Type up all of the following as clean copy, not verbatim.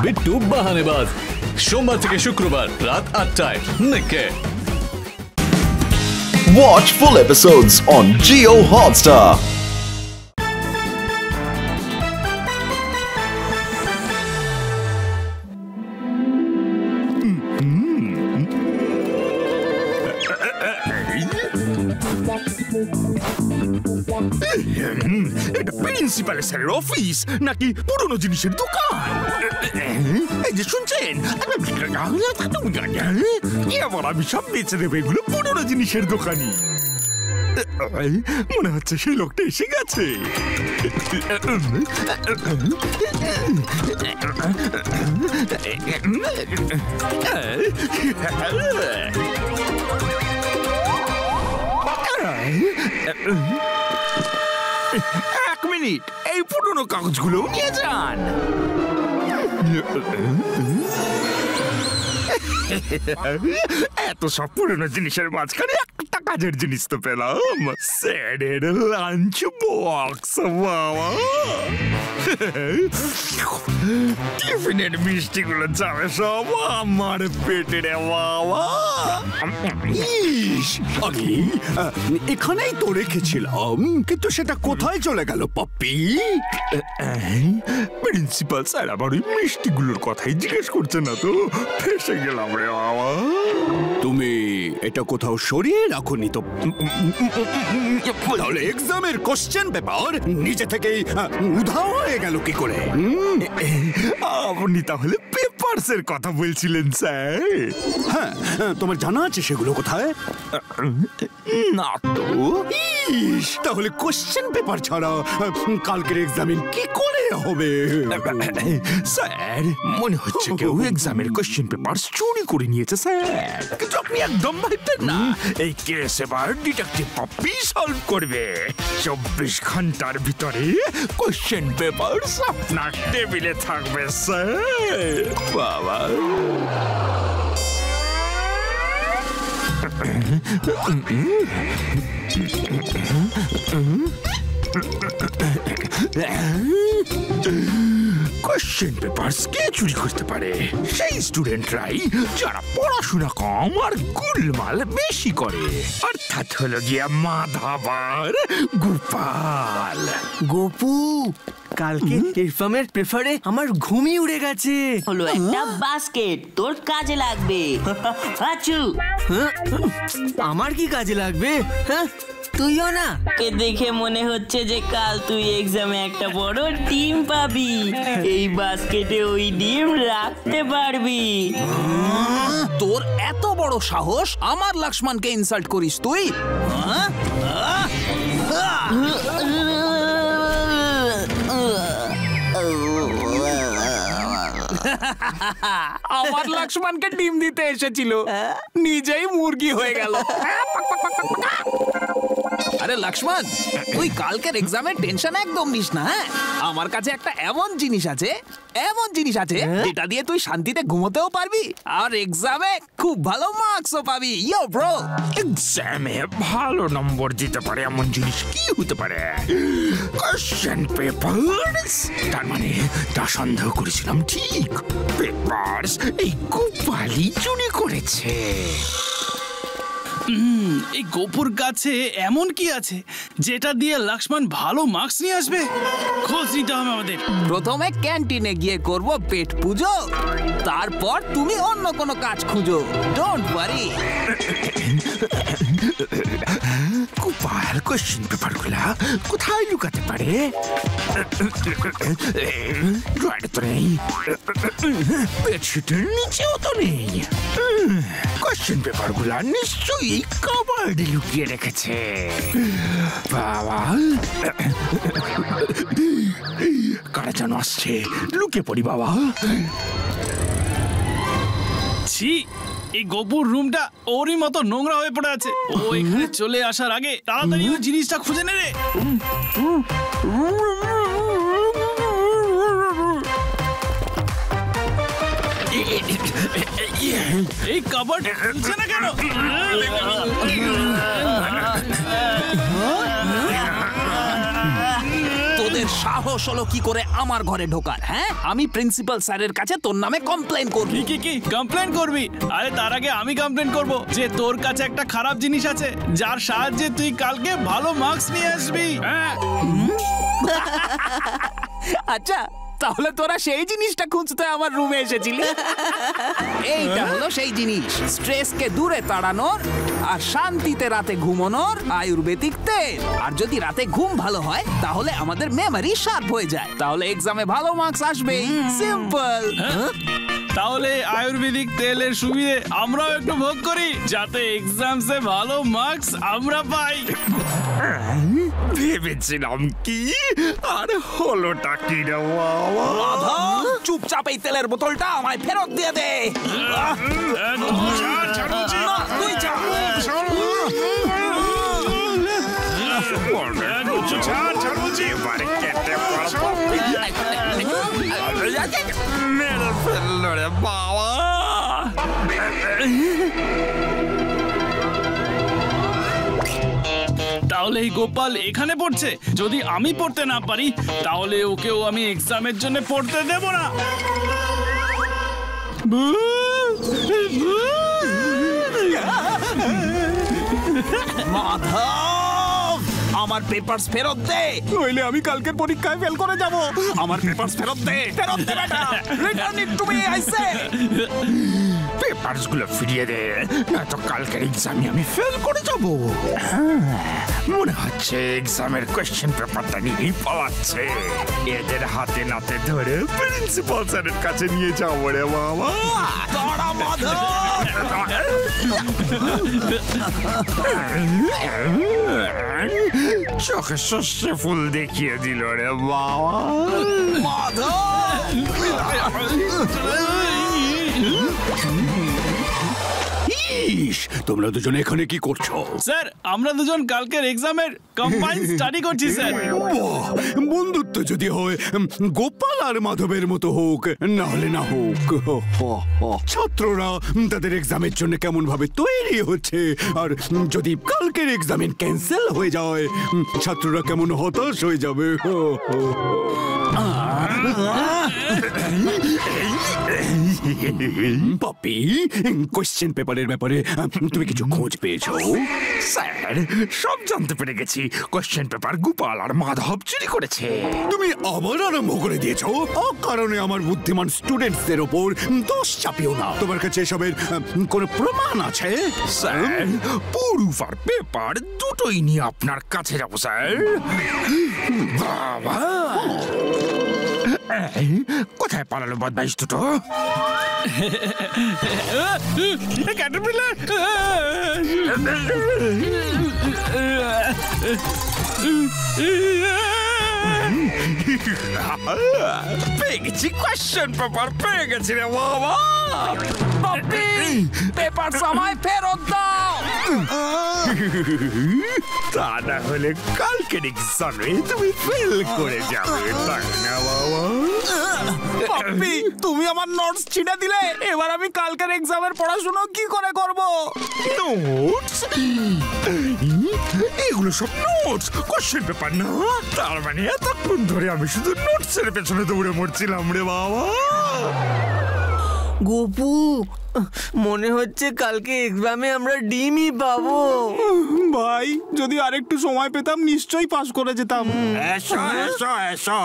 বিট্টু বাহানেবাজ, সোমবার থেকে শুক্রবার রাত 8টায় নিকে। Watch full episodes on Jio Hotstar. এটা প্রিন্সিপাল স্যারের অফিস নাকি পুরনো জিনিসের দোকান? এই যে শুনছেন, এবার আমি সব বেঁচে দেবো, এগুলো পুরনো জিনিসের দোকানি। মনে হচ্ছে সেই লোকটা এসে গেছে। এক মিনিট, এই পুরনো কাগজগুলো নিয়ে যান। এত সব পুরনো জিনিসের মাঝখানে একটা কাজের জিনিস তো পেলাম, স্যারের লাঞ্চ বক্স। বাবা, টিফিনের মিষ্টিগুলো যাবে সব আমার পেটে রে বাবা। আমি এখানেই তো রেখেছিলাম, কিন্তু সেটা কোথায় চলে গেল পপ্পি? প্রিন্সিপাল স্যার আবার ওই মিষ্টিগুলোর কথাই জিজ্ঞেস করছে না তো? ফেসে গেলাম রে বাবা। তুমি এটা কোথাও সরিয়ে রাখোনি তো? তাহলে এক্সামের কোশ্চেন পেপার নিজে থেকেই উধাও হয়ে গেল কি করে? আপনি তাহলে পেপারসের কথা বলছিলেন স্যার? হ্যাঁ, তোমার জানা আছে সেগুলো কোথায়? না তো। তাহলে কোশ্চেন পেপার ছাড়া কালকের এক্সামিন কি করে হবে? স্যার, মনে হচ্ছে কেউ এক্সামের কোশ্চেন পেপার চুরি করে নিয়েছে স্যার। কিন্তু আপনি একদম ভাববেন না, এই কেস এবার ডিটেকটিভ পপ্পি সলভ করবে। 24 ঘন্টার ভিতরে কোশ্চেন পেপার আপনার টেবিলে থাকবে স্যার। বাবা, কোশ্চেন পেপার কে চুরি করতে পারে? সেই স্টুডেন্টরাই যারা পড়াশোনা কম আর গোলমাল বেশি করে, অর্থাৎ হলো গিয়া মাধাবার গোপাল। গোপু, কালকে ইরফামের পেপারে আমার ঘুমই উড়ে গেছে। হলো একটা বাস্কেট, তোর কাজে লাগবে। আচু, আমার কি কাজে লাগবে? হ্যাঁ, তুইও না? কে দেখে মনে হচ্ছে যে কাল তুই এক্সামে একটা বড় ডিম পাবি। এই বাস্কেটে ওই ডিম রাখতে পারবি। তোর এত বড় সাহস, আমার লক্ষ্মণকে ইনসাল্ট করিস তুই? আমার লক্ষ্মণকে ডিম দিতে এসেছিল, নিজেই মুরগি হয়ে গেল। আরে লক্ষ্মণ, তুই কালকের এক্সামের টেনশন একদম নিস না। হ্যাঁ, আমার কাছে একটা এমন জিনিস আছে যেটা দিয়ে তুই শান্তিতে ঘুমোতেও পারবি আর এক্সামে খুব ভালো মার্কসও পাবি। ইয়ো ব্রো, এক্সামে ভালো নম্বর দিতে পারে এমন জিনিস কি হতে পারে? Question papers. তার মানে তা সন্দেহ করেছিলাম ঠিক, পেপারস এই গোপালই চুরি করেছে। এই গোপুর কাছে এমন কি আছে যেটা দিয়ে লক্ষ্মণ ভালো মার্কস নিয়ে আসবে? খোঁজ নিতে হবে আমাদের। প্রথমে ক্যান্টিনে গিয়ে করব পেট পুজো, তারপর তুমি অন্য কোনো কাজ খুঁজো। Don't worry. গোপাল কোশ্চেন পেপারগুলা কোথায় লুকাতে পারে? ড্রয়ারে তো নেই, বেডশিটের নিচেও তো নেই। কোশ্চেন পেপারগুলা নিশ্চয়ই কাবার্ডে লুকিয়ে রেখেছে। বাবা, কারা যেন আসছে, লুকিয়ে পড়ি বাবা। ছি, এই গোপুর রুমটা ওরই মতো নোংরা হয়ে পড়ে আছে। ও এখানে চলে আসার আগে তাড়াতাড়ি ওই জিনিসটা খুঁজে নে রে। এই কাবার্ড খুলছে না কেন? তোদের তোদের সাহস হলো কি করে আমার ঘরে ঢোকার? হ্যাঁ, আমি প্রিন্সিপাল স্যারের কাছে তোর নামে কমপ্লেন করব। কি কমপ্লেন করবি? আরে তার আগে আমি কমপ্লেন করব যে তোর কাছে একটা খারাপ জিনিস আছে যার সাহায্যে তুই কালকে ভালো মার্কস নিয়ে আসবি। আচ্ছা, তাহলে তোরা সেই জিনিসটা খুঁজতে আমার রুমে এসেছিলি? এইটা হলো সেই জিনিস, স্ট্রেসকে দূরে তাড়ানোর আর শান্তিতে রাতে ঘুমানোর আয়ুর্বেদিক তেল। আর যদি রাতে ঘুম ভালো হয় তাহলে আমাদের মেমরি শার্প হয়ে যায়, তাহলে এক্সামে ভালো মার্কস আসবে। সিম্পল। তাহলে আয়ুর্বেদিক তেলের সুবিধে আমরাও একটু ভোগ করি যাতে এক্সামসে ভালো মার্কস আমরা পাই। ভেবেছিলাম কি, আর হলোটা কি রে বাবা? মাধব, চুপচাপ এই তেলের বোতলটা আমায় ফেরত দিয়ে দে। না, তুই যা। এবারে কেটে পড়বো। মেরে ফেললো রে বাবা। তাহলে এই গোপাল এখানে পড়ছে। যদি আমি পড়তে না পারি তাহলে ওকেও আমি এক্সামের জন্য পড়তে দেব না। মাধব, আমার পেপারস ফেরত দে, নইলে আমি কালকের পরীক্ষায় ফেল করে যাব। আমার পেপারস ফেরত দে, ফেরত দে বেটা। Return it to me, I say. Papers গুলো ফিরিয়ে দে, নয়তো কালকের এক্সামে আমি ফেল করে যাব। মনে হচ্ছে এক্সামের কোয়েশ্চেন পেপারটা নিয়েই পালাচ্ছে। এদের হাতে নাতে ধরে প্রিন্সিপাল স্যারের কাছে নিয়ে যাবো রে বাবা। দাঁড়া মাধব। চোখে সর্ষে ফুল দেখিয়ে দিল রে বাবা। তোমরা দুজনে এখানে কি করছো? স্যার, আমরা দুজন কালকের এক্সামের কম্বাইন্ড স্টাডি করছি স্যার। বন্ধুত্ব যদি হয় গোপাল আর মাধবের মতো হোক, না হলে না হোক। ছাত্ররা তাদের এক্সামের জন্য কেমন ভাবে তৈরি হচ্ছে, আর যদি কালকের এক্সামিন ক্যান্সেল হয়ে যায় ছাত্ররা কেমন হতাশ হয়ে যাবে। পপি, কোয়েশ্চেন পেপারের ব্যাপারে তুমি কিছু খোঁজ পেয়েছো? স্যার, সব জানতে পেরে গেছি। কোয়েশ্চেন পেপার গোপাল আর মাধব চুরি করেছে। তুমি আবার আরম্ভ করে দিয়েছো। কারণে আমার বুদ্ধিমান স্টুডেন্টসদের ওপর দোষ চাপিও না। তোমার কাছে এসবের কোনো প্রমাণ আছে? স্যার, প্রুফ আর পেপার দুটোই নিয়ে আপনার কাছে যাবো স্যার। বাবা, কোথায় পালালো বদমাইশ দুটো? ক্যাটারপিলার! পেয়ে গেছি, কোয়েশ্চেন পেপার পেয়ে গেছি রে বাবা। পেপার আমায় ফেরত দাও। তা না হলে কালকের এক্সামে তুমি ফেল করে যাবে, তাই না বাবা? পপি, তুমি আমার নোটস ছিঁড়ে দিলে। এবার আমি কালকের এক্সামের পড়াশোনা কি করে করব? নোটস? এগুলো সব নোটস, কোশ্চেন পেপার না। তার মানে এতক্ষণ ধরে আমি শুধু নোটসের পেছনে দৌড়ে মরছিলাম রে বাবা। গোপু, মনে হচ্ছে কালকে এক্সামে আমরা ডিমই পাবো। ভাই, যদি আরেকটু সময় পেতাম নিশ্চয়ই পাস করে যেতাম। এসো এসো এসো,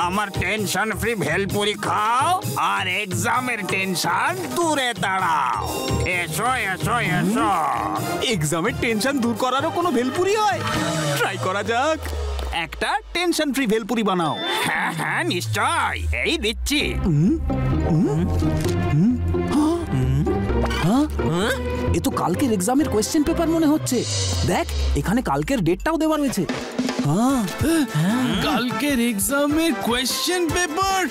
আমার টেনশন ফ্রি ভেলপুরি খাও আর এক্সামের টেনশন দূরে তাড়াও। এসো এসো এসো। এক্সামের টেনশন দূর করারও কোনো ভেলপুরি হয়? ট্রাই করা যাক। একটা টেনশন ফ্রি ভেলপুরি বানাও। হ্যাঁ হ্যাঁ নিশ্চয়, এই দিচ্ছি। এ তো কালকের এক্সামের কোয়েশ্চেন পেপার মনে হচ্ছে। দেখ, এখানে কালকের ডেটটাও দেওয়া রয়েছে। কালকের এক্সামের কোয়েশ্চেন পেপার।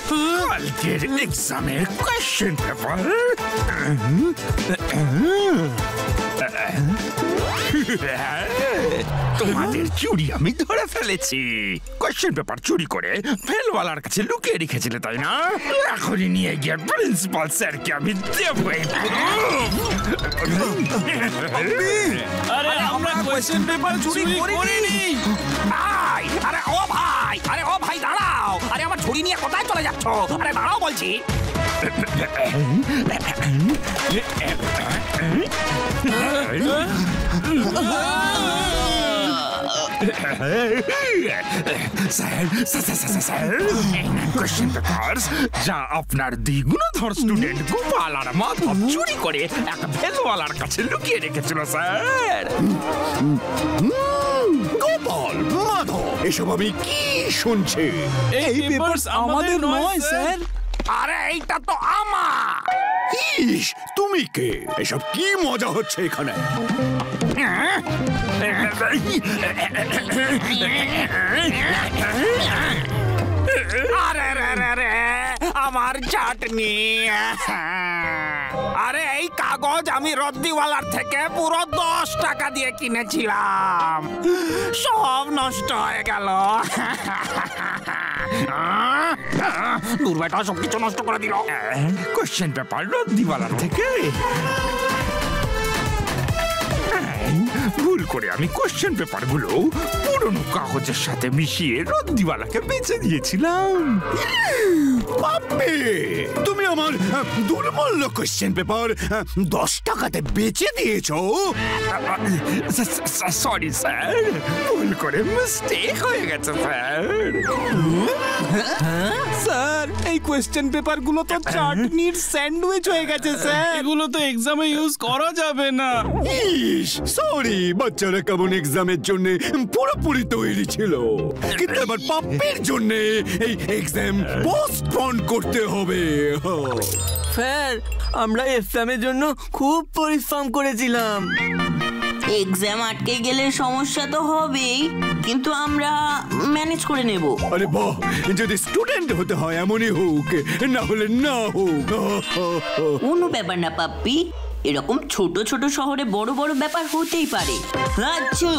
কালকের এক্সামের কোয়েশ্চেন পেপার? তোমাদের চুরি আমি ধরে ফেলেছি। কোয়েশ্চেন পেপার চুরি করে ফেলওয়ালার কাছে লুকিয়ে রেখেছিলে, তাই না? এখনই নিয়ে গিয়ে প্রিন্সিপাল স্যারকে আমি দেবো। আরে আমরা কোয়েশ্চেন পেপার চুরি করিনি। ভাই, আরে ও ভাই, ভাই, আরে ও ভাই দাঁড়াও, আরে আমার ঝুড়ি নিয়ে কোথায় চলে যাচ্ছ? আরে দাঁড়াও বলছি। স্যার কোশ্চেন পেপারস যা আপনার দ্বিগুণধর স্টুডেন্ট গোপাল আর মাধব চুরি করে এক ভেলওয়ালার কাছে লুকিয়ে রেখেছিল স্যার। গোপাল, মাধব, এসব আমি কি শুনছি? এই পেপারস আমাদের নয় স্যার। আরে এইটা তো আমার। ইস, তুমি কে? এসব কি মজা হচ্ছে এখানে? আরে রে রে রে, আমার চাটনি। আরে এই কাগজ আমি রদ্দিওয়ালার থেকে পুরো 10 টাকা দিয়ে কিনেছিলাম, সব নষ্ট হয়ে গেল। দূর বেটা, সবকিছু নষ্ট করে দিল। কোশ্চেন পেপার রদ্দিওয়ালার থেকে ভুল করে আমি কোশ্চেন পেপারগুলো পুরনো কাগজের সাথে মিশিয়ে রদ্দিওয়ালাকে বেচে দিয়েছিলাম। বাপরে, তুমি আমার দুর্মূল্য কোশ্চেন পেপার 10 টাকাতে বেচে দিয়েছো? সরি স্যার, ভুল করে মিস্টেক হয়ে গেছে স্যার। স্যার, এই কোয়েশ্চেন পেপার গুলো তো চাটনির স্যান্ডউইচ হয়ে গেছে স্যার। এগুলো তো এক্সামে ইউজ করা যাবে না। ইস, সরি, বাচ্চারা কেমন এক্সামের জন্য পুরোপুরি তৈরি ছিল, কিন্তু এবার পাপ্পির জন্য এই এক্সাম পোস্টপোন করতে হবে। স্যার, আমরা এক্সামের জন্য খুব পরিশ্রম করেছিলাম। এক্সাম আটকে গেলে সমস্যা তো হবেই, কিন্তু আমরা ম্যানেজ করে নেব। আরে বাহ, যদি স্টুডেন্ট হতে হয় এমনই হোক, না হলে না হোক। কোনো ব্যাপার না পাপ্পি, এরকম ছোট ছোট শহরে বড় বড় ব্যাপার হতেই পারে। আচ্ছা,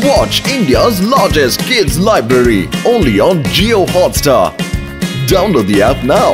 Watch India's largest kids library only on Jio Hotstar. Download the app now.